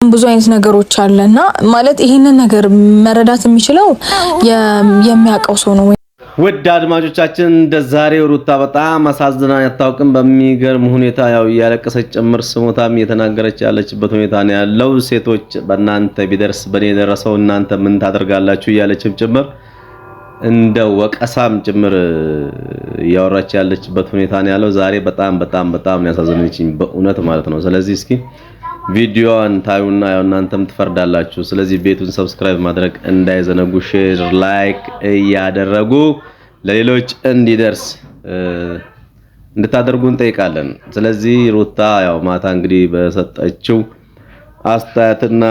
ብዙ አይነት ነገሮች አለና ማለት ይሄንን ነገር መረዳት የሚችለው የሚያውቀው ሰው ነው። ውድ አድማጮቻችን እንደዛሬው ሩታ በጣም አሳዝና ያታውቅም በሚገርም ሁኔታ ያው ያለቀሰች ጭምር ስሞታም እየተናገረች ያለችበት ሁኔታ ነው ያለው። ሴቶች በእናንተ ቢደርስ በኔ ደረሰው እናንተ ምን ታደርጋላችሁ እያለችም ጭምር እንደ ወቀሳም ጭምር ያወራች ያለችበት ሁኔታ ነው ያለው። ዛሬ በጣም ያሳዝነችኝ በእውነት ማለት ነው። ስለዚህ እስኪ ቪዲዮውን ታዩና ያው እናንተም ትፈርዳላችሁ። ስለዚህ ቤቱን ሰብስክራይብ ማድረግ እንዳይዘነጉ፣ ሼር ላይክ እያደረጉ ለሌሎች እንዲደርስ እንድታደርጉን ጠይቃለን። ስለዚህ ሩታ ያው ማታ እንግዲህ በሰጠችው አስተያየትና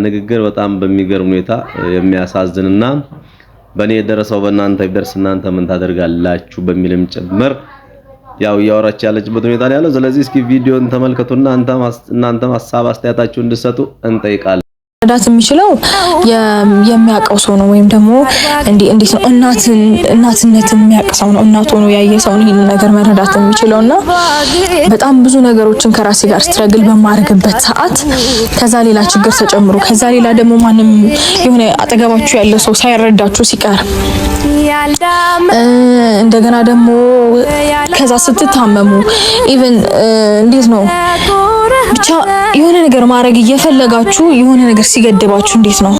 ንግግር በጣም በሚገርም ሁኔታ የሚያሳዝንና በኔ የደረሰው በእናንተ ቢደርስ እናንተ ምን ታደርጋላችሁ በሚልም ጭምር ያው ያወራች ያለችበት ሁኔታ ነው ያለው። ስለዚህ እስኪ ቪዲዮን ተመልከቱና እናንተም ሐሳብ አስተያየታችሁን እንድትሰጡ እንጠይቃለን። ረዳት የሚችለው የሚያውቀው ሰው ነው ወይም ደግሞ እንዴት ነው እናትነት የሚያውቀው ነው እናት ሆኖ ያየ ሰው ነው ይሄን ነገር መረዳት የሚችለውና በጣም ብዙ ነገሮችን ከራሴ ጋር ስትረግል በማድረግበት ሰዓት ከዛ ሌላ ችግር ተጨምሮ ከዛ ሌላ ደግሞ ማንም የሆነ አጠገባችሁ ያለ ሰው ሳይረዳችሁ ሲቀር እንደገና ደግሞ ከዛ ስትታመሙ ኢቭን እንዴት ነው ብቻ የሆነ ነገር ማድረግ እየፈለጋችሁ የሆነ ነገር ሲገድባችሁ እንዴት ነው